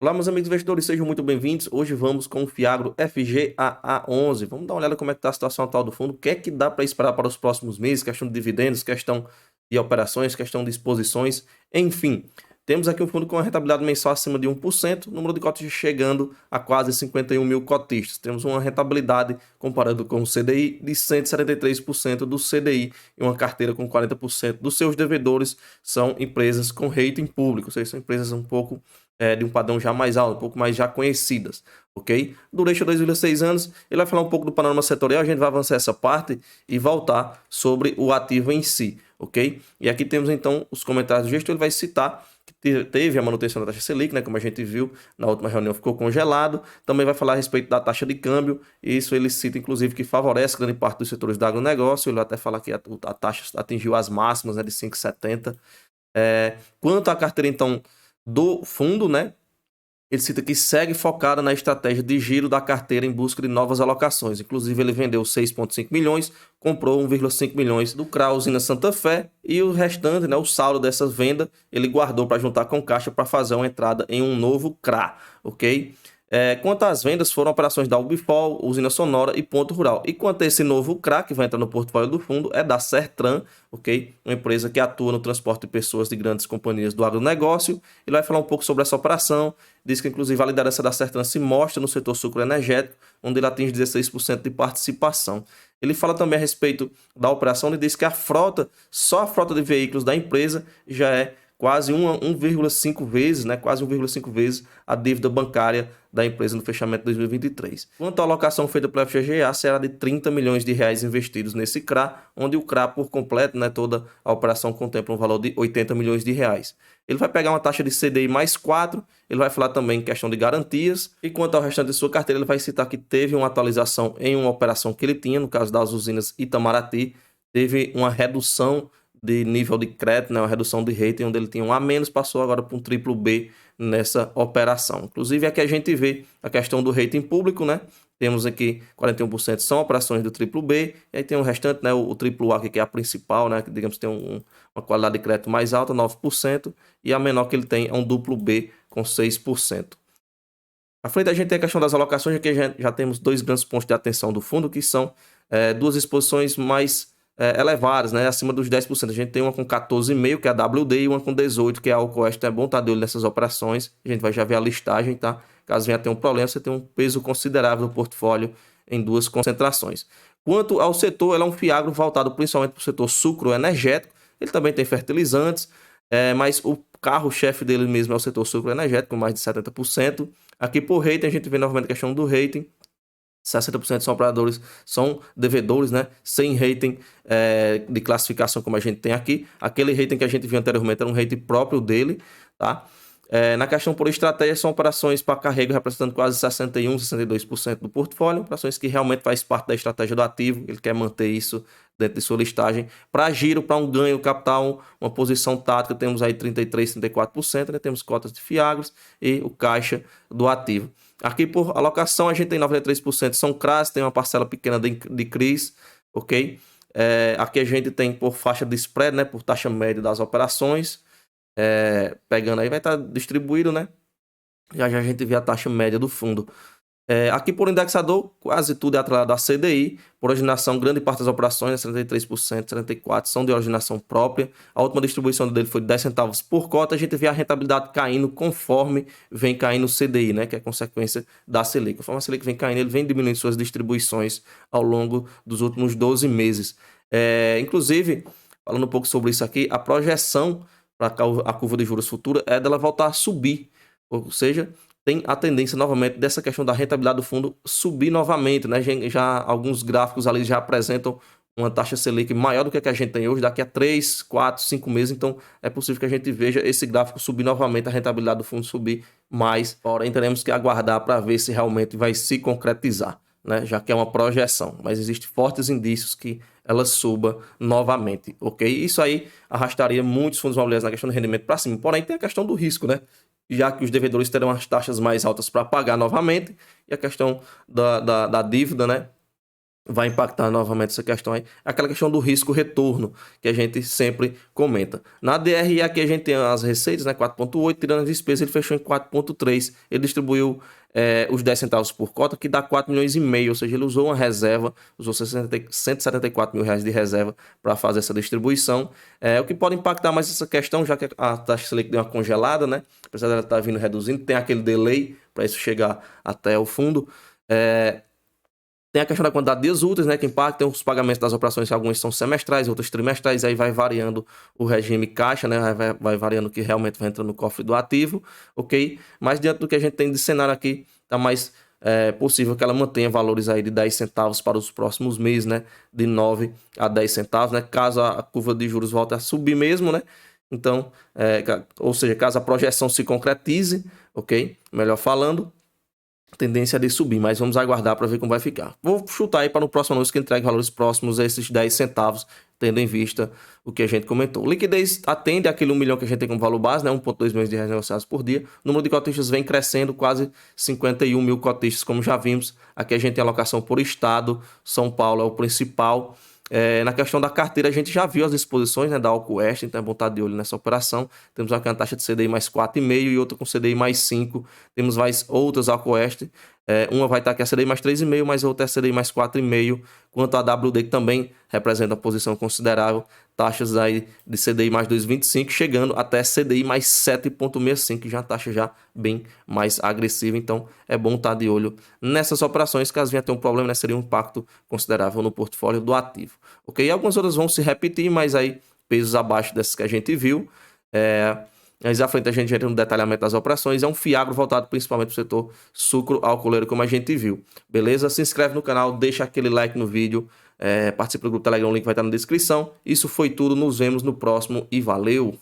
Olá, meus amigos investidores, sejam muito bem-vindos. Hoje vamos com o Fiagro FGAA11. Vamos dar uma olhada como é que está a situação atual do fundo, o que é que dá para esperar para os próximos meses, questão de dividendos, questão de operações, questão de exposições, enfim. Temos aqui um fundo com uma rentabilidade mensal acima de 1%, número de cotas chegando a quase 51 mil cotistas. Temos uma rentabilidade, comparando com o CDI, de 173% do CDI e uma carteira com 40% dos seus devedores são empresas com rating público, ou seja, são empresas um pouco de um padrão já mais alto, um pouco mais já conhecidas, ok? Duration 2,6 anos, ele vai falar um pouco do panorama setorial, a gente vai avançar essa parte e voltar sobre o ativo em si, ok? E aqui temos então os comentários do gestor, ele vai citar que teve a manutenção da taxa Selic, né, como a gente viu na última reunião, ficou congelado, também vai falar a respeito da taxa de câmbio, isso ele cita inclusive que favorece grande parte dos setores do agronegócio, ele vai até falar que a taxa atingiu as máximas, né, de 5,70. Quanto à carteira então do fundo, né? Ele cita que segue focada na estratégia de giro da carteira em busca de novas alocações. Inclusive, ele vendeu 6,5 milhões, comprou 1,5 milhões do CRA Usina Santa Fé e o restante, né, o saldo dessa venda, ele guardou para juntar com caixa para fazer uma entrada em um novo CRA, ok? Quanto às vendas, foram operações da Ubifol, Usina Sonora e Ponto Rural. E quanto a esse novo CRA que vai entrar no portfólio do fundo, é da Sertran, ok? Uma empresa que atua no transporte de pessoas de grandes companhias do agronegócio. Ele vai falar um pouco sobre essa operação, diz que inclusive a liderança da Sertran se mostra no setor sucroenergético, onde ele atinge 16% de participação. Ele fala também a respeito da operação e diz que só a frota de veículos da empresa já é quase 1,5 vezes, né? Quase 1,5 vezes a dívida bancária da empresa no fechamento de 2023. Quanto à alocação feita pela FGA, será de 30 milhões de reais investidos nesse CRA, onde o CRA por completo, né, toda a operação contempla um valor de 80 milhões de reais. Ele vai pegar uma taxa de CDI mais 4, ele vai falar também em questão de garantias, e quanto ao restante de sua carteira, ele vai citar que teve uma atualização em uma operação que ele tinha, no caso das usinas Itamaraty, teve uma redução de nível de crédito, né, uma redução de rating, onde ele tinha um A menos, passou agora para um triplo B nessa operação. Inclusive, aqui a gente vê a questão do rating público, né? Temos aqui 41% são operações do triplo B, e aí tem o restante, né, o triplo A, que é a principal, né, que digamos tem uma qualidade de crédito mais alta, 9%, e a menor que ele tem é um duplo B com 6%. À frente a gente tem a questão das alocações, aqui já temos dois grandes pontos de atenção do fundo, que são duas exposições mais elevadas, né, acima dos 10%. A gente tem uma com 14,5%, que é a WD, e uma com 18%, que é a Alcoeste. Então é bom estar de olho nessas operações. A gente vai já ver a listagem, tá? Caso venha a ter um problema, você tem um peso considerável do portfólio em duas concentrações. Quanto ao setor, ela é um Fiagro voltado principalmente para o setor sucroenergético. Ele também tem fertilizantes, mas o carro-chefe dele mesmo é o setor sucroenergético, com mais de 70%. Aqui por rating, a gente vê novamente a questão do rating. 60% são operadores, são devedores, né? Sem rating de classificação como a gente tem aqui. Aquele rating que a gente viu anteriormente era um rating próprio dele, tá? Na questão por estratégia, são operações para carrego representando quase 61%, 62% do portfólio, operações que realmente faz parte da estratégia do ativo, ele quer manter isso dentro de sua listagem. Para giro, para um ganho capital, uma posição tática, temos aí 33%, 34%, né? Temos cotas de Fiagros e o caixa do ativo. Aqui por alocação a gente tem 93% são CRAs, tem uma parcela pequena de CRIs, ok? Aqui a gente tem por faixa de spread, né? Por taxa média das operações. Pegando aí vai estar distribuído, né? Já a gente vê a taxa média do fundo. Aqui por indexador, quase tudo é atrelado a CDI. Por originação, grande parte das operações, 73%, 74% são de originação própria. A última distribuição dele foi de 10 centavos por cota. A gente vê a rentabilidade caindo conforme vem caindo o CDI, né, que é consequência da Selic. Conforme a Selic vem caindo, ele vem diminuindo suas distribuições ao longo dos últimos 12 meses. Inclusive, falando um pouco sobre isso aqui, a projeção para a curva de juros futura é dela voltar a subir. Ou seja, tem a tendência novamente dessa questão da rentabilidade do fundo subir novamente, né? Já alguns gráficos ali já apresentam uma taxa Selic maior do que a gente tem hoje, daqui a 3, 4, 5 meses, então é possível que a gente veja esse gráfico subir novamente, a rentabilidade do fundo subir mais, porém teremos que aguardar para ver se realmente vai se concretizar, né? Já que é uma projeção, mas existem fortes indícios que ela suba novamente, ok? Isso aí arrastaria muitos fundos imobiliários na questão do rendimento para cima, porém tem a questão do risco, né? Já que os devedores terão as taxas mais altas para pagar novamente, e a questão da dívida, né? vai impactar novamente essa questão aí, aquela questão do risco-retorno, que a gente sempre comenta. Na DRE aqui a gente tem as receitas, né, 4,8, tirando as despesas, ele fechou em 4,3, ele distribuiu os 10 centavos por cota, que dá 4 milhões e meio, ou seja, ele usou uma reserva, usou 174 mil reais de reserva para fazer essa distribuição, o que pode impactar mais essa questão, já que a taxa Selic deu uma congelada, né, apesar dela estar vindo reduzindo, tem aquele delay para isso chegar até o fundo. Tem a questão da quantidade de dias úteis, né, que impacta, tem os pagamentos das operações, que algumas são semestrais, outras trimestrais, aí vai variando o regime caixa, né, vai variando o que realmente vai entrando no cofre do ativo, ok? Mas diante do que a gente tem de cenário aqui, tá mais possível que ela mantenha valores aí de 10 centavos para os próximos meses, né, de 9 a 10 centavos, né, caso a curva de juros volte a subir mesmo, né, então, ou seja, caso a projeção se concretize, ok? Melhor falando, tendência de subir, mas vamos aguardar para ver como vai ficar. Vou chutar aí para no próximo anúncio que entregue valores próximos a esses 10 centavos, tendo em vista o que a gente comentou. Liquidez atende àquele 1 milhão que a gente tem como valor base, né? 1,2 milhões de reais negociados por dia. O número de cotistas vem crescendo, quase 51 mil cotistas, como já vimos. Aqui a gente tem alocação por estado, São Paulo é o principal. Na questão da carteira, a gente já viu as disposições, né, da Alcoeste, então é bom estar de olho nessa operação. Temos aqui uma taxa de CDI mais 4,5 e outra com CDI mais 5. Temos mais outras Alcoeste. Uma vai estar aqui a CDI mais 3,5, mas outra é CDI mais 4,5. Quanto a WD, que também representa uma posição considerável, taxas aí de CDI mais 2,25, chegando até CDI mais 7,65, que já é uma taxa já bem mais agressiva. Então é bom estar de olho nessas operações, caso venha ter um problema, né, seria um impacto considerável no portfólio do ativo. Ok? Algumas outras vão se repetir, mas aí pesos abaixo dessas que a gente viu. Mais à frente a gente entra no detalhamento das operações. É um fiagro voltado principalmente para o setor sucro-alcooleiro, como a gente viu. Beleza? Se inscreve no canal, deixa aquele like no vídeo, participa do grupo Telegram, o link vai estar na descrição. Isso foi tudo, nos vemos no próximo e valeu!